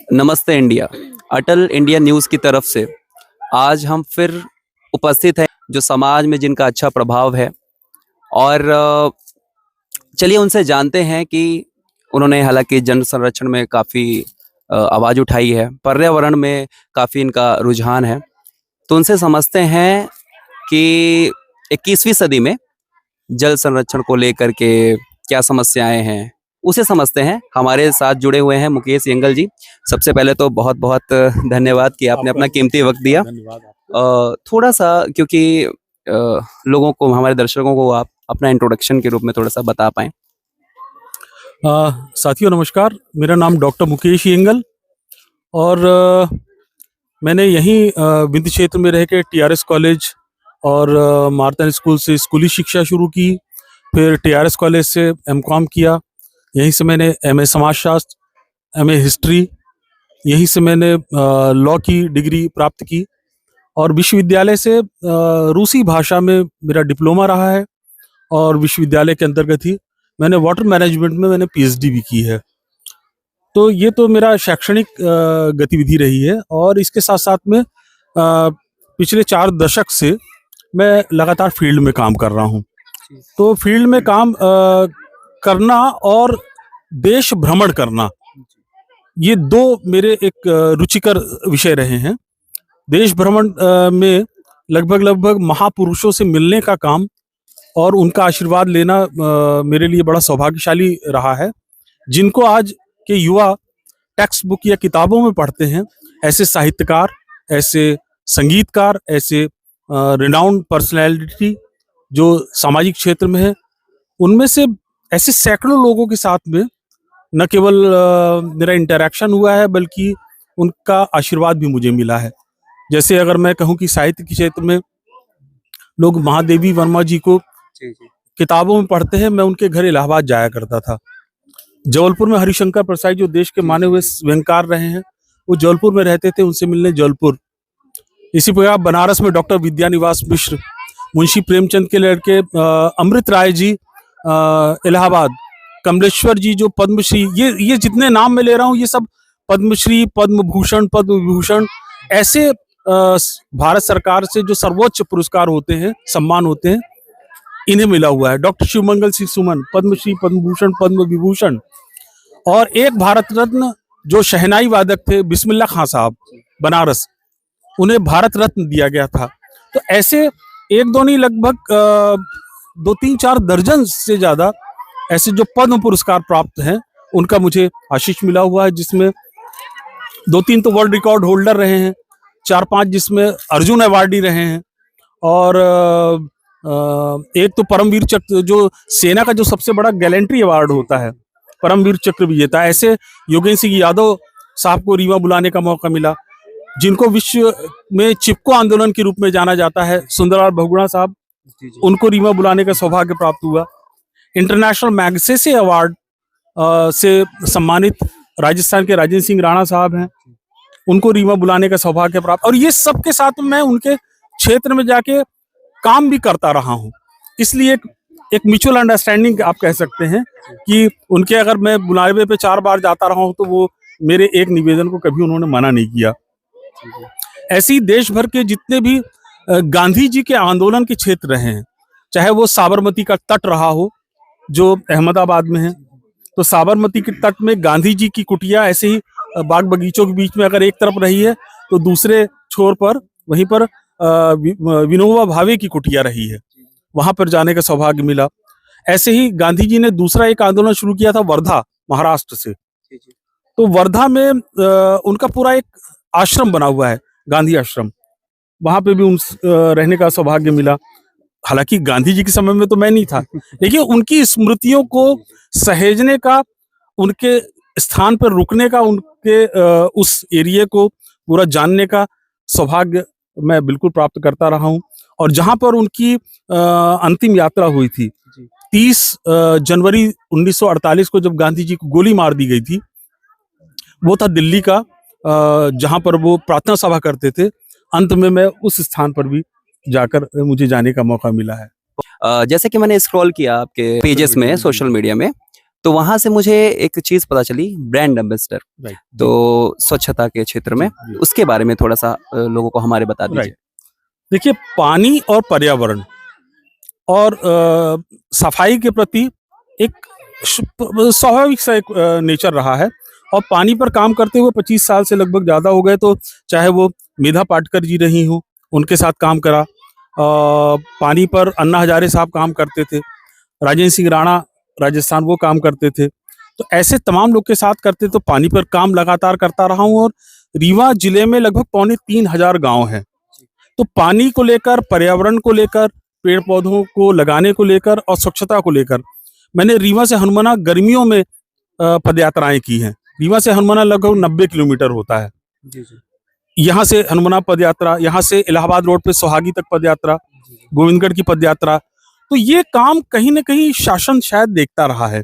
नमस्ते इंडिया। अटल India news की तरफ से आज हम फिर उपस्थित हैं जो समाज में जिनका अच्छा प्रभाव है और चलिए उनसे जानते हैं कि उन्होंने हालांकि जन संरक्षण में काफ़ी आवाज़ उठाई है, पर्यावरण में काफ़ी इनका रुझान है। तो उनसे समझते हैं कि 21वीं सदी में जल संरक्षण को लेकर के क्या समस्याएं हैं, उसे समझते हैं। हमारे साथ जुड़े हुए हैं मुकेश यंगल जी। सबसे पहले तो बहुत बहुत धन्यवाद कि आपने अपना कीमती वक्त दिया। धन्यवाद आपको। थोड़ा सा क्योंकि लोगों को, हमारे दर्शकों को आप अपना इंट्रोडक्शन के रूप में थोड़ा सा बता पाएं। साथियों नमस्कार, मेरा नाम डॉक्टर मुकेश यंगल और मैंने यहीं विंध्य क्षेत्र में रह के टीआरएस कॉलेज और मार्तन स्कूल से स्कूली शिक्षा शुरू की। फिर टीआरएस कॉलेज से एमकॉम किया। यहीं से मैंने एमए समाजशास्त्र, एमए हिस्ट्री, यहीं से मैंने लॉ की डिग्री प्राप्त की और विश्वविद्यालय से रूसी भाषा में मेरा डिप्लोमा रहा है और विश्वविद्यालय के अंतर्गत ही मैंने वाटर मैनेजमेंट में मैंने पीएचडी भी की है। तो ये तो मेरा शैक्षणिक गतिविधि रही है और इसके साथ साथ में पिछले 4 दशक से मैं लगातार फील्ड में काम कर रहा हूँ। तो फील्ड में काम करना और देश भ्रमण करना, ये 2 मेरे एक रुचिकर विषय रहे हैं। देश भ्रमण में लगभग महापुरुषों से मिलने का काम और उनका आशीर्वाद लेना मेरे लिए बड़ा सौभाग्यशाली रहा है। जिनको आज के युवा टेक्स्ट बुक या किताबों में पढ़ते हैं, ऐसे साहित्यकार, ऐसे संगीतकार, ऐसे रिनाउंड पर्सनैलिटी जो सामाजिक क्षेत्र में है, उनमें से ऐसे सैकड़ों लोगों के साथ में न केवल मेरा इंटरेक्शन हुआ है बल्कि उनका आशीर्वाद भी मुझे मिला है। जैसे अगर मैं कहूँ कि साहित्य के क्षेत्र में लोग महादेवी वर्मा जी को किताबों में पढ़ते हैं, मैं उनके घर इलाहाबाद जाया करता था। जबलपुर में हरिशंकर प्रसाद जो देश के माने हुए व्यंगकार रहे हैं, वो जबलपुर में रहते थे, उनसे मिलने जबलपुर। इसी प्रकार बनारस में डॉक्टर विद्यानिवास मिश्र, मुंशी प्रेमचंद के लड़के अमृत राय जी इलाहाबाद, कमलेश्वर जी जो पद्मश्री, ये जितने नाम मैं ले रहा हूँ ये सब पद्मश्री, पद्म भूषण, पद्म विभूषण, ऐसे भारत सरकार से जो सर्वोच्च पुरस्कार होते हैं, सम्मान होते हैं, इन्हें मिला हुआ है। डॉक्टर शिवमंगल सिंह सुमन, पद्मश्री, पद्म भूषण, पद्म विभूषण, और एक भारत रत्न जो शहनाई वादक थे बिस्मिल्लाह खां साहब बनारस, उन्हें भारत रत्न दिया गया था। तो ऐसे एक दो नहीं, लगभग 2-3-4 दर्जन से ज्यादा ऐसे जो पद्म पुरस्कार प्राप्त हैं, उनका मुझे आशीष मिला हुआ है, जिसमें 2-3 तो वर्ल्ड रिकॉर्ड होल्डर रहे हैं, 4-5 जिसमें अर्जुन अवार्डी रहे हैं, और एक तो परमवीर चक्र जो सेना का जो सबसे बड़ा गैलेंट्री अवार्ड होता है, परमवीर चक्र विजेता। ऐसे योगेंद्र सिंह यादव साहब को रीवा बुलाने का मौका मिला, जिनको विश्व में चिपको आंदोलन के रूप में जाना जाता है, सुंदरलाल बहुगुणा साहब, उनको रीवा बुलाने का सौभाग्य प्राप्त हुआ। इंटरनेशनल मैग्सेसे अवार्ड से सम्मानित राजस्थान के राजेंद्र सिंह राणा साहब हैं, उनको रीवा बुलाने का सौभाग्य प्राप्त। और ये सबके साथ मैं उनके क्षेत्र में जाके काम भी करता रहा हूँ, इसलिए एक म्यूचुअल अंडरस्टैंडिंग आप कह सकते हैं कि उनके अगर मैं बुलावे पे 4 बार जाता रहा हूँ तो वो मेरे एक निवेदन को कभी उन्होंने मना नहीं किया। ऐसे ही देश भर के जितने भी गांधी जी के आंदोलन के क्षेत्र रहे हैं, चाहे वो साबरमती का तट रहा हो जो अहमदाबाद में है, तो साबरमती के तट में गांधी जी की कुटिया ऐसे ही बाग बगीचों के बीच में अगर एक तरफ रही है, तो दूसरे छोर पर वहीं पर विनोबा भावे की कुटिया रही है, वहां पर जाने का सौभाग्य मिला। ऐसे ही गांधी जी ने दूसरा एक आंदोलन शुरू किया था वर्धा, महाराष्ट्र से। तो वर्धा में उनका पूरा एक आश्रम बना हुआ है, गांधी आश्रम, वहां पे भी उन रहने का सौभाग्य मिला। हालांकि गांधी जी के समय में तो मैं नहीं था, लेकिन उनकी स्मृतियों को सहेजने का, उनके स्थान पर रुकने का, उनके उस एरिया को पूरा जानने का सौभाग्य मैं बिल्कुल प्राप्त करता रहा हूं। और जहां पर उनकी अंतिम यात्रा हुई थी, 30 जनवरी 1948 को जब गांधी जी को गोली मार दी गई थी, वो था दिल्ली का, जहां पर वो प्रार्थना सभा करते थे। अंत में मैं उस स्थान पर भी जाकर मुझे जाने का मौका मिला है। जैसे कि मैंने स्क्रॉल किया आपके पेजेस में, सोशल मीडिया में, तो वहां से मुझे एक चीज पता चली, ब्रांड एम्बेसडर, राइट। तो स्वच्छता के क्षेत्र में, जी, जी। उसके बारे में थोड़ा सा लोगों को हमारे बता दीजिए। राइट। देखिए, पानी और पर्यावरण और सफाई के प्रति एक स्वाभाविक सा एक नेचर रहा है। और पानी पर काम करते हुए 25 साल से लगभग ज़्यादा हो गए, तो चाहे वो मेधा पाटकर जी रही हों, उनके साथ काम करा। पानी पर अन्ना हजारे साहब काम करते थे, राजेंद्र सिंह राणा राजस्थान वो काम करते थे। तो ऐसे तमाम लोग के साथ करते, तो पानी पर काम लगातार करता रहा हूँ। और रीवा जिले में लगभग 2,3500 गाँव हैं। तो पानी को लेकर, पर्यावरण को लेकर, पेड़ पौधों को लगाने को लेकर और स्वच्छता को लेकर मैंने रीवा से हनुमाना गर्मियों में पदयात्राएं की हैं। रीवा से हनुमाना लगभग 90 किलोमीटर होता है। यहाँ से हनुमाना पदयात्रा, यहाँ से इलाहाबाद रोड पे सोहागी तक पदयात्रा, गोविंदगढ़ की पदयात्रा। तो ये काम कहीं ना कहीं शासन शायद देखता रहा है।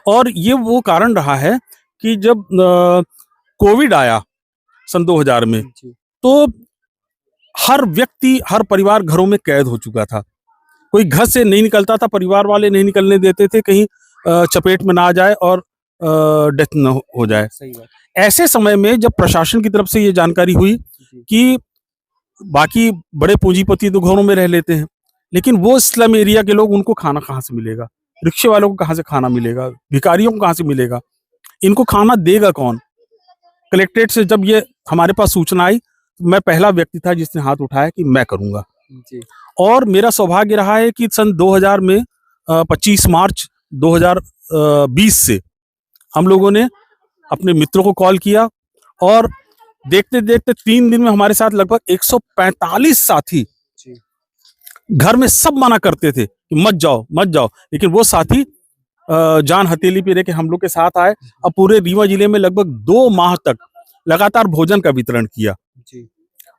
और ये वो कारण रहा है कि जब कोविड आया सन 2000 में, तो हर व्यक्ति, हर परिवार घरों में कैद हो चुका था। कोई घर से नहीं निकलता था, परिवार वाले नहीं निकलने देते थे, कहीं चपेट में ना आ जाए और डेथ न हो जाए। सही बात। ऐसे समय में जब प्रशासन की तरफ से ये जानकारी हुई कि बाकी बड़े पूंजीपति तो घरों में रह लेते हैं, लेकिन वो स्लम एरिया के लोग, उनको खाना कहाँ से मिलेगा? रिक्शे वालों को कहाँ से खाना मिलेगा? भिखारियों को कहाँ से मिलेगा? इनको खाना देगा कौन? कलेक्ट्रेट से जब ये हमारे पास सूचना आई, मैं पहला व्यक्ति था जिसने हाथ उठाया कि मैं करूंगा। और मेरा सौभाग्य रहा है कि सन 2000 में 25 मार्च 2020 से हम लोगों ने अपने मित्रों को कॉल किया, और देखते देखते 3 दिन में हमारे साथ लगभग 145 साथी, घर में सब मना करते थे कि मत जाओ मत जाओ, लेकिन वो साथी जान हथेली पे लेके हम लोग के साथ आए। अब पूरे रीवा जिले में लगभग 2 माह तक लगातार भोजन का वितरण किया।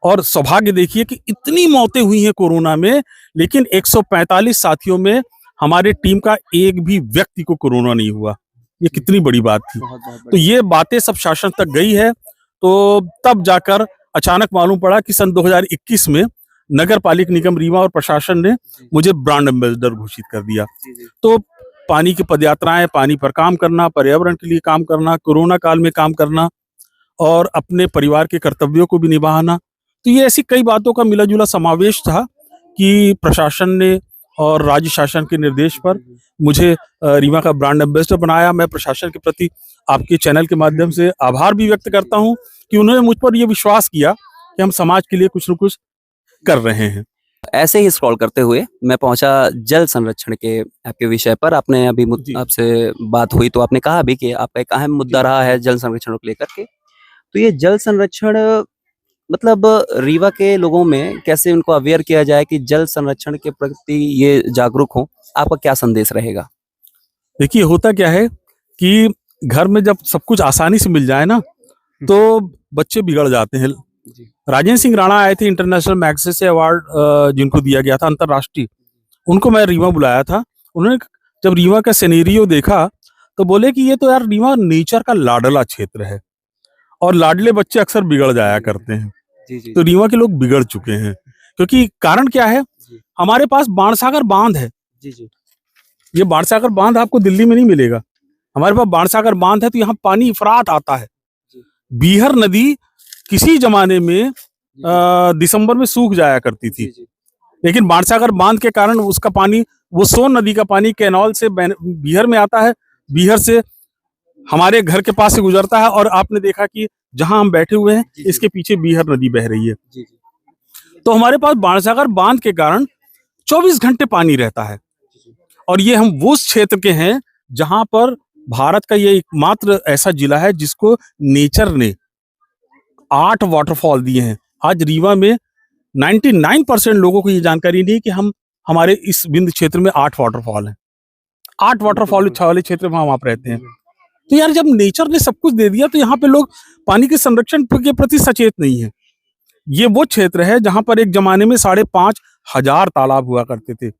और सौभाग्य देखिए कि इतनी मौतें हुई हैं कोरोना में, लेकिन 145 साथियों में हमारे टीम का एक भी व्यक्ति को कोरोना नहीं हुआ। ये कितनी बड़ी बात थी। तो ये बातें सब शासन तक गई है। तो तब जाकर अचानक मालूम पड़ा कि सन 2021 में नगर पालिक निगम रीवा और प्रशासन ने मुझे ब्रांड एम्बेसडर घोषित कर दिया। तो पानी की पदयात्राएं, पानी पर काम करना, पर्यावरण के लिए काम करना, कोरोना काल में काम करना और अपने परिवार के कर्तव्यों को भी निभाना, तो ये ऐसी कई बातों का मिला जुला समावेश था कि प्रशासन ने और राज्य शासन के निर्देश पर मुझे रीवा का ब्रांड एम्बेसडर बनाया। मैं प्रशासन के प्रति आपके चैनल के माध्यम से आभार भी व्यक्त करता हूं कि उन्होंने मुझ पर यह विश्वास किया कि हम समाज के लिए कुछ न कुछ कर रहे हैं। ऐसे ही स्क्रॉल करते हुए मैं पहुंचा जल संरक्षण के आपके विषय पर। आपने अभी आपसे बात हुई तो आपने कहा भी कि आपका एक अहम मुद्दा रहा है जल संरक्षण को लेकर के। तो ये जल संरक्षण मतलब रीवा के लोगों में कैसे उनको अवेयर किया जाए कि जल संरक्षण के प्रति ये जागरूक हो, आपका क्या संदेश रहेगा? देखिए, होता क्या है कि घर में जब सब कुछ आसानी से मिल जाए ना, तो बच्चे बिगड़ जाते हैं। राजेंद्र सिंह राणा आए थे, इंटरनेशनल मैग्सेसे अवार्ड जिनको दिया गया था अंतरराष्ट्रीय, उनको मैं रीवा बुलाया था। उन्होंने जब रीवा का सिनेरियो देखा तो बोले कि ये तो यार रीवा नेचर का लाडला क्षेत्र है और लाडले बच्चे अक्सर बिगड़ जाया करते हैं। तो रीवा के लोग बिगड़ चुके हैं, क्योंकि कारण क्या है, हमारे पास बाणसागर बांध है। ये बाणसागर बांध आपको दिल्ली में नहीं मिलेगा। हमारे पास बाणसागर बांध है, तो यहाँ पानी इफरात आता है। बीहर नदी किसी जमाने में दिसंबर में सूख जाया करती थी, लेकिन बाणसागर बांध के कारण उसका पानी, वो सोन नदी का पानी कैनाल से बीहर में आता है, बीहर से हमारे घर के पास से गुजरता है, और आपने देखा कि जहां हम बैठे हुए हैं इसके पीछे बीहर नदी बह रही है। तो हमारे पास बाणसागर बांध के कारण 24 घंटे पानी रहता है। और ये हम वो क्षेत्र के हैं जहां पर भारत का ये एकमात्र ऐसा जिला है जिसको नेचर ने 8 वाटरफॉल दिए हैं। आज रीवा में 99% लोगों को ये जानकारी नहीं कि हमारे इस बिंद क्षेत्र में 8 वाटरफॉल हैं। 8 वाटरफॉल वाले क्षेत्र में हम आप रहते हैं। तो यार, जब नेचर ने सब कुछ दे दिया तो यहाँ पे लोग पानी के संरक्षण के प्रति सचेत नहीं है। ये वो क्षेत्र है जहां पर एक जमाने में 5,500 तालाब हुआ करते थे।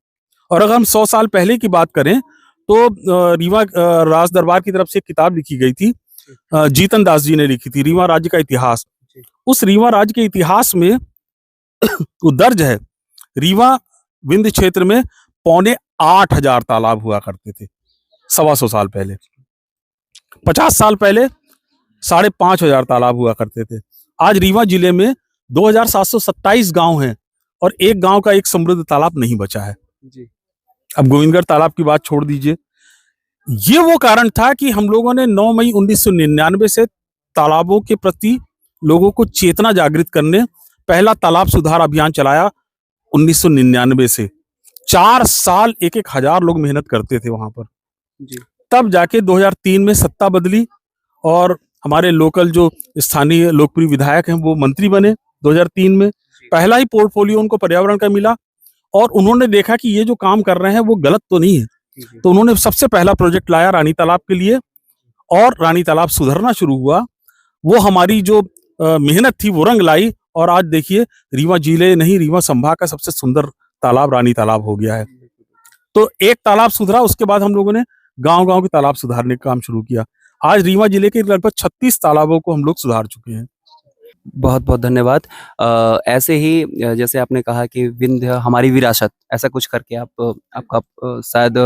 और अगर हम 100 साल पहले की बात करें तो रीवा राज दरबार की तरफ से एक किताब लिखी गई थी, जीतन दास जी ने लिखी थी, रीवा राज्य का इतिहास। उस रीवा राज्य के इतिहास में वो दर्ज है, रीवा विंध्य क्षेत्र में 7,500 तालाब हुआ करते थे। 125 साल पहले। 50 साल पहले 5,500 तालाब हुआ करते थे। आज रीवा जिले में 2,727 गांव हैं और एक गांव का एक समृद्ध तालाब नहीं बचा है। जी। अब गोविंदगढ़ तालाब की बात छोड़ दीजिए। ये वो कारण था कि हम लोगों ने 9 मई 1999 से तालाबों के प्रति लोगों को चेतना जागृत करने पहला तालाब सुधार अभियान चलाया। 1999 से 4 साल 1-1 हजार लोग मेहनत करते थे वहां पर। जी। तब जाके 2003 में सत्ता बदली और हमारे लोकल जो स्थानीय लोकप्रिय विधायक हैं वो मंत्री बने 2003 में। पहला ही पोर्टफोलियो उनको पर्यावरण का मिला और उन्होंने देखा कि ये जो काम कर रहे हैं वो गलत तो नहीं है, तो उन्होंने सबसे पहला प्रोजेक्ट लाया रानी तालाब के लिए और रानी तालाब सुधरना शुरू हुआ। वो हमारी जो मेहनत थी वो रंग लाई और आज देखिए रीवा जिले नहीं, रीवा संभाग का सबसे सुंदर तालाब रानी तालाब हो गया है। तो एक तालाब सुधरा, उसके बाद हम लोगों ने गांव-गांव के तालाब सुधारने का काम शुरू किया। आज रीवा जिले के लगभग 36 तालाबों को हम लोग सुधार चुके हैं। बहुत-बहुत धन्यवाद। ऐसे ही जैसे आपने कहा कि विंध्य हमारी विरासत, ऐसा कुछ करके आपका शायद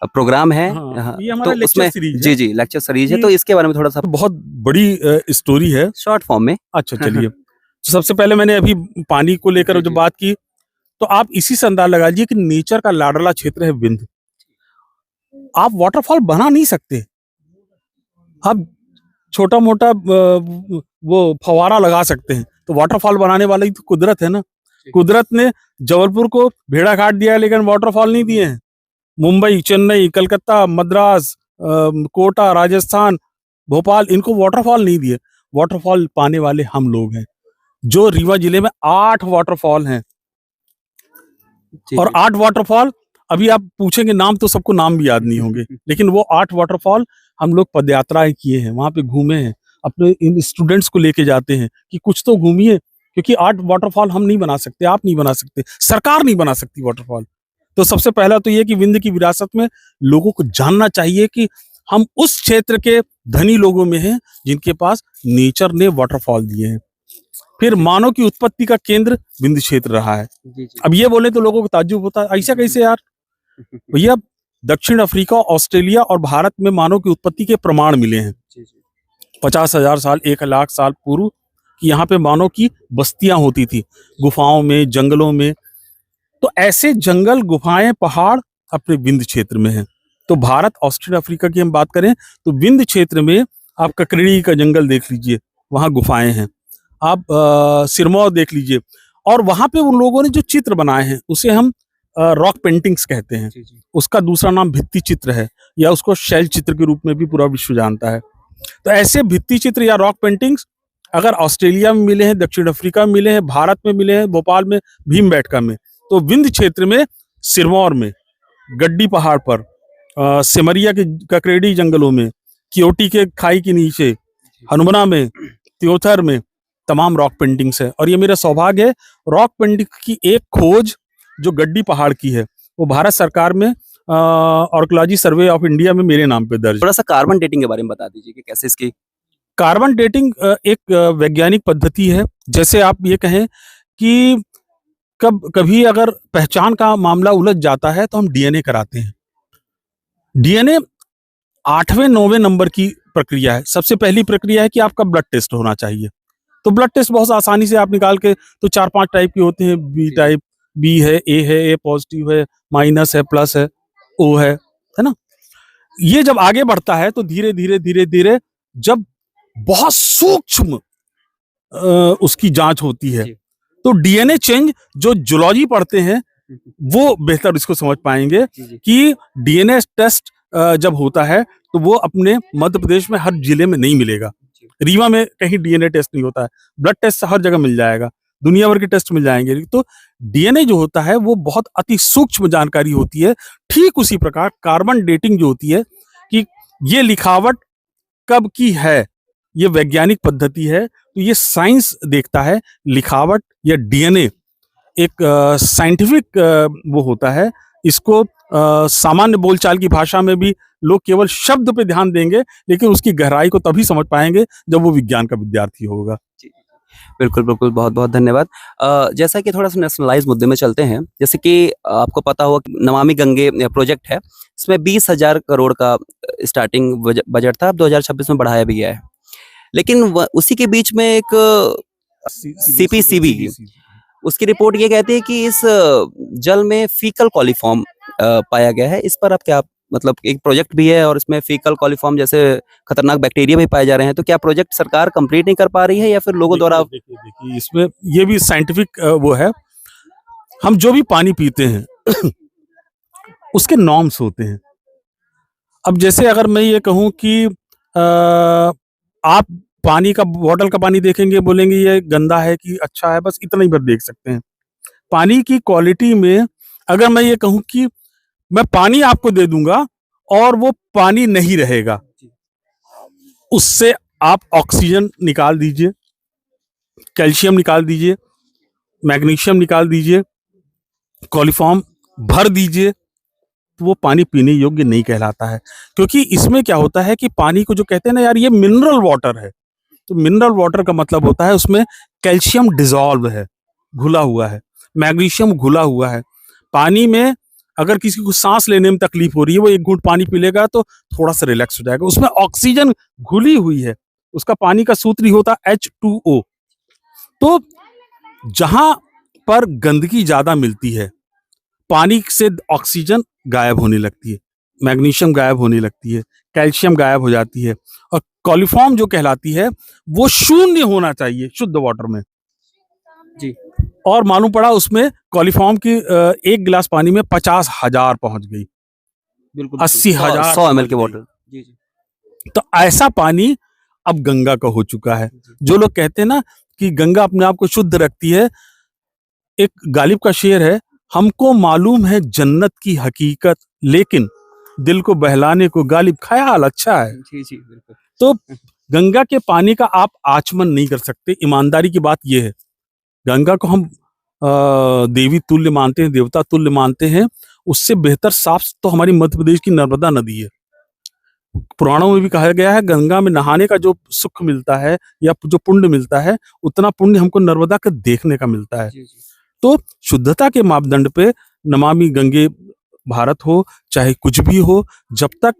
प्रोग्राम है। हाँ, हाँ, ये हमारा तो लेक्चर उसमें सीरीज है। जी, जी, लेक्चर सीरीज है, ये तो इसके बारे में थोड़ा-सा तो बहुत बड़ी स्टोरी है। शॉर्ट फॉर्म में। अच्छा चलिए। तो सबसे पहले मैंने अभी पानी को लेकर जी, जो जी। बात की, तो आप इसी से अंदाजा लगा लीजिए कि नेचर का लाडला क्षेत्र है विंध्य। आप वाटरफॉल बना नहीं सकते। आप छोटा-मोटा वो फव्वारा लगा सकते हैं, तो वाटरफॉल बनाने वाली तो कुदरत है ना। कुदरत ने जबलपुर को भेड़ा घाट दिया है लेकिन वाटरफॉल नहीं दिए हैं। मुंबई, चेन्नई, कलकत्ता, मद्रास, कोटा, राजस्थान, भोपाल, इनको वाटरफॉल नहीं दिए। वाटरफॉल पाने वाले हम लोग हैं। जो रीवा जिले में 8 वाटरफॉल हैं जी, और जी। 8 वाटरफॉल अभी आप पूछेंगे नाम तो सबको नाम भी याद नहीं होंगे, लेकिन वो 8 वाटरफॉल हम लोग पदयात्राएं किए हैं, वहां पे घूमे हैं, अपने इन स्टूडेंट्स को लेके जाते हैं कि कुछ तो घूमिए, क्योंकि 8 वाटरफॉल हम नहीं बना सकते, आप नहीं बना सकते, सरकार नहीं बना सकती वाटरफॉल। तो सबसे पहला तो ये कि विंध्य की विरासत में लोगों को जानना चाहिए कि हम उस क्षेत्र के धनी लोगों में हैं जिनके पास नेचर ने वाटरफॉल दिए हैं। फिर मानव की उत्पत्ति का केंद्र विंध्य क्षेत्र रहा है। जी, जी। अब ये बोले तो लोगों को ताज्जुब होता है, ऐसा कैसे यार? भैया, दक्षिण अफ्रीका, ऑस्ट्रेलिया और भारत में मानव की उत्पत्ति के प्रमाण मिले हैं। जी, जी। 50,000 साल, 1,00,000 साल पूर्व कि यहाँ पे मानव की बस्तियां होती थी, गुफाओं में, जंगलों में। तो ऐसे जंगल, गुफाएं, पहाड़ अपने विंध्य क्षेत्र में हैं। तो भारत, ऑस्ट्रेलिया, अफ्रीका की हम बात करें तो विंध्य क्षेत्र में आप ककड़ी का जंगल देख लीजिए, वहाँ गुफाएं हैं। आप सिरमौर देख लीजिए और वहाँ पे उन लोगों ने जो चित्र बनाए हैं उसे हम रॉक पेंटिंग्स कहते हैं। जी, जी। उसका दूसरा नाम भित्ति चित्र है या उसको शैल चित्र के रूप में भी पूरा विश्व जानता है। तो ऐसे भित्ति चित्र या रॉक पेंटिंग्स अगर ऑस्ट्रेलिया में मिले हैं, दक्षिण अफ्रीका में मिले हैं, भारत में मिले हैं, भोपाल में, भीमबेटका में, तो विंध्य क्षेत्र में सिरमौर में, गड्डी पहाड़ पर, सिमरिया के ककरेडी जंगलों में, क्योटी के खाई के नीचे, हनुमना में, त्योथर में तमाम रॉक पेंटिंग्स है। और ये मेरा सौभाग्य है, रॉक पेंटिंग की एक खोज जो गड्डी पहाड़ की है वो भारत सरकार में आर्कियोलॉजी सर्वे ऑफ इंडिया में मेरे नाम पे दर्ज है। थोड़ा-सा कार्बन डेटिंग के बारे में बता दीजिए कि कैसे इसकी कार्बन डेटिंग एक वैज्ञानिक पद्धति है। जैसे आप ये कहें कि कभी अगर पहचान का मामला उलझ जाता है तो हम डीएनए कराते हैं। डीएनए 8वें 9वें नंबर की प्रक्रिया है। सबसे पहली प्रक्रिया है कि आपका ब्लड टेस्ट होना चाहिए। तो ब्लड टेस्ट बहुत आसानी से आप निकाल के, तो 4-5 टाइप के होते हैं, बी टाइप, बी है, ए पॉजिटिव है, माइनस है, प्लस है, ओ है ना? ये जब आगे बढ़ता है तो धीरे-धीरे जब बहुत सूक्ष्म उसकी जांच होती है, तो डीएनए चेंज जो जूलॉजी पढ़ते हैं वो बेहतर इसको समझ पाएंगे कि डीएनए टेस्ट जब होता है तो वो अपने मध्य प्रदेश में हर जिले में नहीं मिलेगा। रीवा में कहीं डीएनए टेस्ट नहीं होता है, ब्लड टेस्ट हर जगह मिल जाएगा, दुनिया भर के टेस्ट मिल जाएंगे। तो डीएनए जो होता है वो बहुत अति सूक्ष्म जानकारी होती है। ठीक उसी प्रकार कार्बन डेटिंग जो होती है कि ये लिखावट कब की है, ये वैज्ञानिक पद्धति है। तो ये साइंस देखता है लिखावट या डीएनए एक साइंटिफिक वो होता है। इसको सामान्य बोलचाल की भाषा में भी लोग केवल शब्द पे ध्यान देंगे, लेकिन उसकी गहराई को तभी समझ पाएंगे जब वो विज्ञान का विद्यार्थी होगा। बिल्कुल, बिल्कुल, बहुत-बहुत धन्यवाद। जैसा कि थोड़ा-सा नेशनलाइज़ मुद्दे में चलते हैं, जैसे कि आपको पता होगा कि नमामि गंगे प्रोजेक्ट है, इसमें 20,000 करोड़ का स्टार्टिंग बजट था, अब 2026 में बढ़ाया भी गया है। लेकिन उसी के बीच में एक सीपीसीबी उसकी रिपोर्ट ये कहती है कि इस जल में फीकल कॉलीफॉर्म पाया गया है। इस पर आप क्या मतलब एक प्रोजेक्ट भी है और इसमें फीकल कॉलीफॉर्म जैसे खतरनाक बैक्टीरिया भी पाए जा रहे हैं, तो क्या प्रोजेक्ट सरकार कंप्लीट नहीं कर पा रही है या फिर लोगों द्वारा? देखिए इसमें ये भी साइंटिफिक वो है। हम जो भी पानी पीते हैं उसके नॉर्म्स होते हैं। अब जैसे अगर मैं ये कहूँ कि आप पानी का बॉटल का पानी देखेंगे, बोलेंगे ये गंदा है कि अच्छा है, बस इतना ही भर देख सकते हैं। पानी की क्वालिटी में अगर मैं ये कहूँ कि मैं पानी आपको दे दूंगा और वो पानी नहीं रहेगा, उससे आप ऑक्सीजन निकाल दीजिए, कैल्शियम निकाल दीजिए, मैग्नीशियम निकाल दीजिए, कॉलीफॉर्म भर दीजिए, तो वो पानी पीने योग्य नहीं कहलाता है। क्योंकि इसमें क्या होता है कि पानी को जो कहते हैं ना यार ये मिनरल वाटर है, तो मिनरल वाटर का मतलब होता है उसमें कैल्शियम डिसॉल्व है, घुला हुआ है, मैग्नीशियम घुला हुआ है। पानी में अगर किसी को सांस लेने में तकलीफ हो रही है, वो एक घूंट पानी पी लेगा तो थोड़ा सा रिलैक्स हो जाएगा। उसमें ऑक्सीजन घुली हुई है, उसका पानी का सूत्र ही होता है H2O। तो जहां पर गंदगी ज्यादा मिलती है, पानी से ऑक्सीजन गायब होने लगती है, मैग्नीशियम गायब होने लगती है, कैल्शियम गायब हो जाती है, और कॉलीफॉर्म जो कहलाती है वो शून्य होना चाहिए शुद्ध वाटर में। जी, और मालूम पड़ा उसमें कॉलीफॉर्म की एक गिलास पानी में 50,000 पहुंच गई, बिल्कुल, 80,000 100 ml पहुंच की गई। बॉटल। जी, जी। तो ऐसा पानी अब गंगा का हो चुका है। जो लोग कहते हैं ना कि गंगा अपने आप को शुद्ध रखती है, एक गालिब का शेर है, हमको मालूम है जन्नत की हकीकत, लेकिन दिल को बहलाने को गालिब ख्याल अच्छा है। जी, जी, बिल्कुल। तो गंगा के पानी का आप आचमन नहीं कर सकते, ईमानदारी की बात यह है। गंगा को हम देवी तुल्य मानते हैं, देवता तुल्य मानते हैं। उससे बेहतर साफ तो हमारी मध्य प्रदेश की नर्मदा नदी है। पुराणों में भी कहा गया है गंगा में नहाने का जो सुख मिलता है या जो पुण्य मिलता है, उतना पुण्य हमको नर्मदा का देखने का मिलता है। जी, जी। तो शुद्धता के मापदंड पे नमामि गंगे भारत हो चाहे कुछ भी हो, जब तक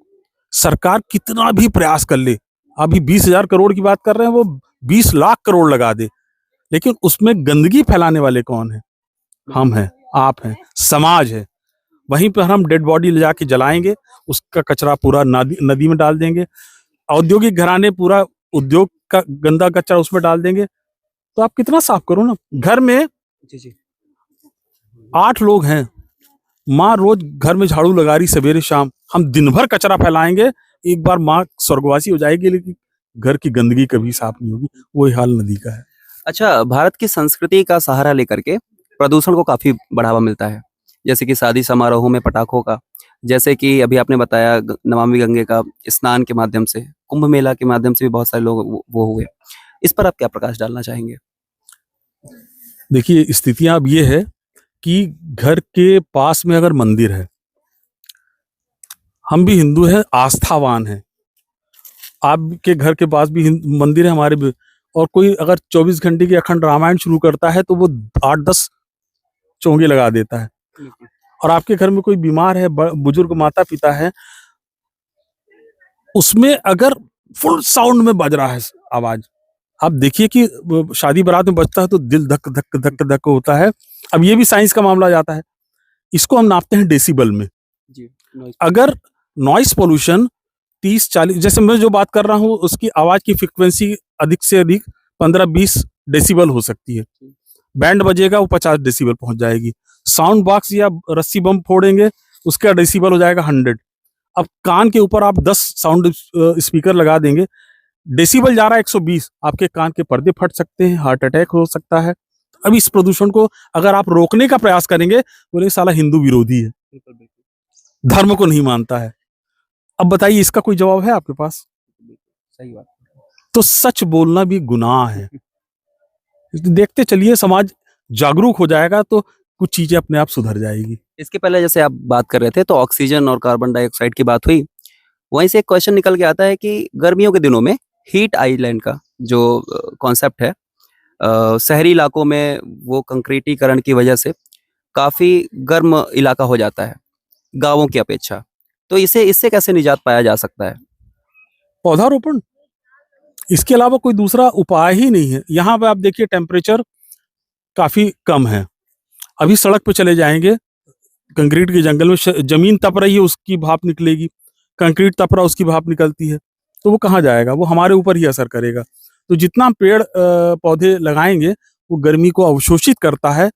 सरकार कितना भी प्रयास कर ले, अभी 20,000 करोड़ की बात कर रहे हैं, वो 20 लाख करोड़ लगा दे, लेकिन उसमें गंदगी फैलाने वाले कौन है? हम हैं, आप हैं, समाज है। वहीं पर हम डेड बॉडी ले जाके जलाएंगे, उसका कचरा पूरा नदी में डाल देंगे, औद्योगिक घराने पूरा उद्योग का गंदा कचरा उसमें डाल देंगे, तो आप कितना साफ करो ना। घर में जी, जी। 8 लोग हैं, माँ रोज घर में झाड़ू लगा रही सवेरे शाम, हम दिन भर कचरा फैलाएंगे, एक बार माँ स्वर्गवासी हो जाएगी, लेकिन घर की गंदगी कभी साफ नहीं होगी। वही हाल नदी का है। अच्छा, भारत की संस्कृति का सहारा लेकर के प्रदूषण को काफ़ी बढ़ावा मिलता है। जैसे कि शादी समारोहों में पटाखों का, जैसे कि अभी आपने बताया नमामि गंगे का स्नान के माध्यम से, कुंभ मेला के माध्यम से भी बहुत सारे लोग वो हुए। इस पर आप क्या प्रकाश डालना चाहेंगे? देखिए स्थितियां अब ये है कि घर के पास में अगर मंदिर है, हम भी हिंदू हैं, आस्थावान हैं, आपके घर के पास भी मंदिर है, हमारे भी, और कोई अगर 24 घंटे की अखंड रामायण शुरू करता है तो वो 8-10 चोंगे लगा देता है। और आपके घर में कोई बीमार है, बुजुर्ग माता पिता है, उसमें अगर फुल साउंड में बज रहा है आवाज, आप देखिए कि शादी बारात में बजता है तो दिल धक धक धक धक होता है। अब ये भी साइंस का मामला जाता है, इसको हम नापते हैं डेसिबल में। जी, अगर नॉइस पोल्यूशन 30-40, जैसे मैं जो बात कर रहा हूँ उसकी आवाज की फ्रीक्वेंसी अधिक से अधिक 15-20 डेसिबल हो सकती है, बैंड बजेगा वो 50 डेसिबल पहुंच जाएगी। साउंड बॉक्स या रस्सी बम फोड़ेंगे, उसका डेसिबल हो जाएगा 100। अब कान के ऊपर आप 10 साउंड स्पीकर लगा देंगे, डेसिबल जा रहा है 120, आपके कान के पर्दे फट सकते हैं, हार्ट अटैक हो सकता है। अब इस प्रदूषण को अगर आप रोकने का प्रयास करेंगे, बोले साला हिंदू विरोधी है, धर्म को नहीं मानता है। अब बताइए इसका कोई जवाब है आपके पास? सही बात। तो सच बोलना भी गुनाह है। देखते चलिए समाज जागरूक हो जाएगा तो कुछ चीजें अपने आप सुधर जाएगी। इसके पहले जैसे आप बात कर रहे थे तो ऑक्सीजन और कार्बन डाइऑक्साइड की बात हुई, वहीं से एक क्वेश्चन निकल के आता है कि गर्मियों के दिनों में हीट आइलैंड का जो कॉन्सेप्ट है, शहरी इलाकों में वो कंक्रीटीकरण की वजह से काफ़ी गर्म इलाका हो जाता है गाँवों की अपेक्षा। तो इसे इससे कैसे निजात पाया जा सकता है? पौधारोपण, इसके अलावा कोई दूसरा उपाय ही नहीं है। यहाँ पे आप देखिए टेम्परेचर काफ़ी कम है। अभी सड़क पे चले जाएँगे, कंक्रीट के जंगल में ज़मीन तप रही है, उसकी भाप निकलेगी। कंक्रीट तप रहा, उसकी भाप निकलती है। तो वो कहाँ जाएगा? वो हमारे ऊपर ही असर करेगा। तो जितना पेड़ पौधे लगाएँगे, वो गर्मी को अवशोषित करता है,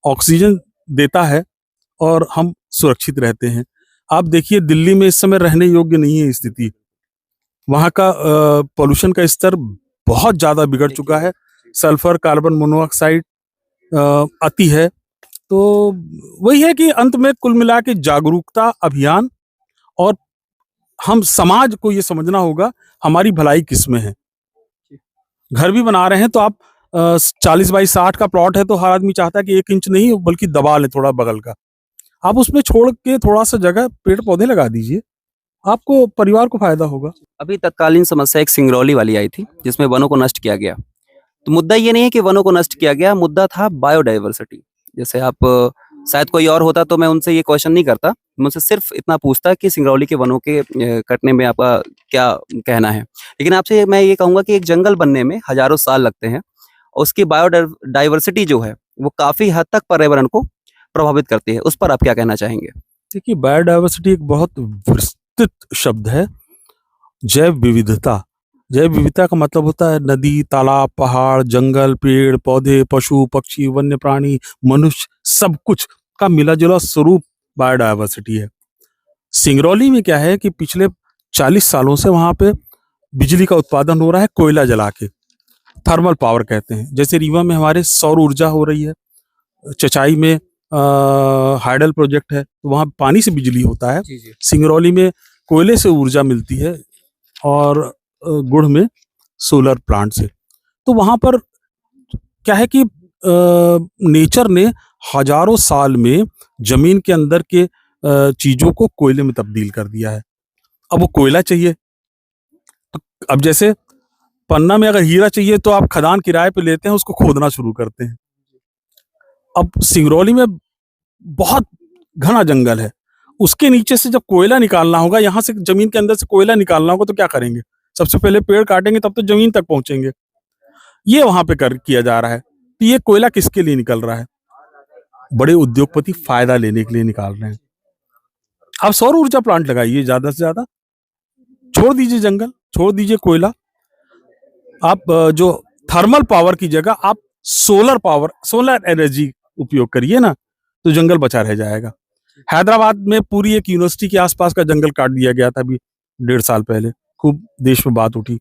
ऑक्सीजन देता है और हम सुरक्षित रहते हैं। आप देखिए दिल्ली में इस समय रहने योग्य नहीं है स्थिति। वहाँ का पॉल्यूशन का स्तर बहुत ज़्यादा बिगड़ चुका है। सल्फर, कार्बन मोनोऑक्साइड अति है। तो वही है कि अंत में कुल मिला के जागरूकता अभियान और हम समाज को ये समझना होगा हमारी भलाई किसमें है। घर भी बना रहे हैं तो आप 40 बाई 60 का प्लॉट है तो हर आदमी चाहता है कि 1 इंच नहीं बल्कि दबा लें थोड़ा बगल का। आप उसमें छोड़ के थोड़ा-सा जगह पेड़-पौधे लगा दीजिए, आपको परिवार को फ़ायदा होगा। अभी तत्कालीन समस्या एक सिंगरौली वाली आई थी, जिसमें वनों को नष्ट किया गया। तो मुद्दा ये नहीं है कि वनों को नष्ट किया गया, मुद्दा था बायोडायवर्सिटी। जैसे आप शायद कोई और होता तो मैं उनसे ये क्वेश्चन नहीं करता, मैं उनसे सिर्फ इतना पूछता कि सिंगरौली के वनों के कटने में आपका क्या कहना है? लेकिन आपसे मैं ये कहूँगा कि एक जंगल बनने में हज़ारों साल लगते हैं और उसकी डायवर्सिटी जो है, वो काफ़ी हद तक पर्यावरण को प्रभावित करती है। उस पर आप क्या कहना चाहेंगे? देखिए बायोडायवर्सिटी एक बहुत विस्तृत शब्द है। जैव विविधता, जैव विविधता का मतलब होता है नदी, तालाब, पहाड़, जंगल, पेड़, पौधे, पशु, पक्षी, वन्य प्राणी, मनुष्य सब कुछ का मिला-जुला स्वरूप बायोडायवर्सिटी है। सिंगरौली में क्या है कि पिछले 40 सालों से वहाँ पे बिजली का उत्पादन हो रहा है कोयला जला के, थर्मल पावर कहते हैं। जैसे रीवा में हमारे सौर ऊर्जा हो रही है, चचाई में हाइडल प्रोजेक्ट है, तो वहाँ पानी से बिजली होता है। जी, जी। सिंगरौली में कोयले से ऊर्जा मिलती है और गुड़ में सोलर प्लांट से। तो वहाँ पर क्या है कि नेचर ने हजारों साल में जमीन के अंदर के चीजों को कोयले में तब्दील कर दिया है। अब वो कोयला चाहिए, तो अब जैसे पन्ना में अगर हीरा चाहिए तो आप खदान किराए पे लेते हैं, उसको खोदना शुरू करते हैं। अब सिंगरौली में बहुत घना जंगल है, उसके नीचे से जब कोयला निकालना होगा, यहाँ से जमीन के अंदर से कोयला निकालना होगा तो क्या करेंगे? सबसे पहले पेड़ काटेंगे तब तो जमीन तक पहुंचेंगे। ये वहां पे कर किया जा रहा है। तो ये कोयला किसके लिए निकल रहा है? बड़े उद्योगपति फायदा लेने के लिए निकाल रहे हैं। आप सौर ऊर्जा प्लांट लगाइए ज्यादा से ज्यादा, छोड़ दीजिए जंगल, छोड़ दीजिए कोयला। आप जो थर्मल पावर की जगह आप सोलर पावर, सोलर एनर्जी उपयोग करिए ना, तो जंगल बचा रह जाएगा। हैदराबाद में पूरी एक यूनिवर्सिटी के आसपास का जंगल काट दिया गया था अभी 1.5 साल पहले, खूब देश में बात उठी।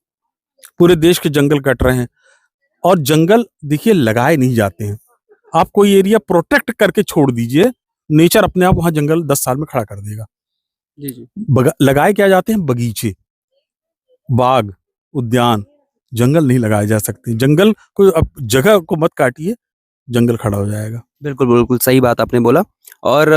पूरे देश के जंगल कट रहे हैं और जंगल देखिए लगाए नहीं जाते हैं। आप कोई एरिया प्रोटेक्ट करके छोड़ दीजिए, नेचर अपने आप वहां जंगल 10 साल में खड़ा कर देगा। जी, जी। लगाए क्या जाते हैं? बगीचे, बाग, उद्यान, जंगल नहीं लगाए जा सकते। जंगल को अब जगह को मत काटिए, जंगल खड़ा हो जाएगा। बिल्कुल, बिल्कुल सही बात आपने बोला और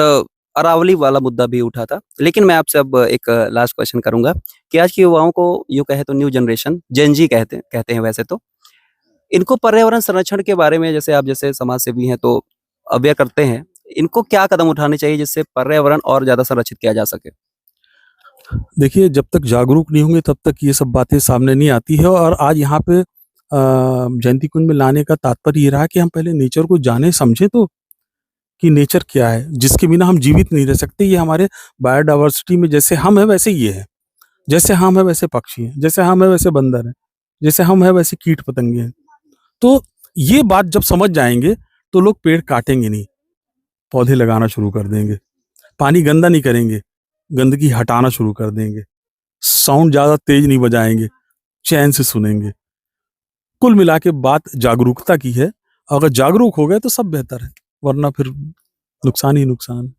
अरावली वाला मुद्दा भी उठा था। लेकिन मैं आपसे अब एक लास्ट क्वेश्चन करूँगा कि आज के युवाओं को यूँ कहें तो न्यू जनरेशन जेन ज़ी कहते हैं वैसे तो। इनको पर्यावरण संरक्षण के बारे में जैसे आप जैसे समाज सेवी हैं तो अवेयर करते हैं। इनको क्या कदम उठाने चाहिए जिससे पर्यावरण और ज़्यादा संरक्षित किया जा सके? देखिए, जब तक जागरूक नहीं होंगे तब तक ये सब बातें सामने नहीं आती है और आज यहाँ पे जयंती कुंज में लाने का तात्पर्य ये रहा कि हम पहले नेचर को जाने समझें तो, कि नेचर क्या है, जिसके बिना हम जीवित नहीं रह सकते। ये हमारे बायोडायवर्सिटी में जैसे हम हैं वैसे ये है। जैसे हम हैं वैसे पक्षी हैं, जैसे हम हैं वैसे बंदर हैं, जैसे हम हैं वैसे कीट-पतंगे हैं। तो ये बात जब समझ जाएँगे तो लोग पेड़ काटेंगे नहीं, पौधे लगाना शुरू कर देंगे। पानी गंदा नहीं करेंगे, गंदगी हटाना शुरू कर देंगे। साउंड ज़्यादा तेज नहीं बजाएँगे, चैन से सुनेंगे। कुल मिला के बात जागरूकता की है। अगर जागरूक हो गए तो सब बेहतर है, वरना फिर नुकसान ही नुकसान।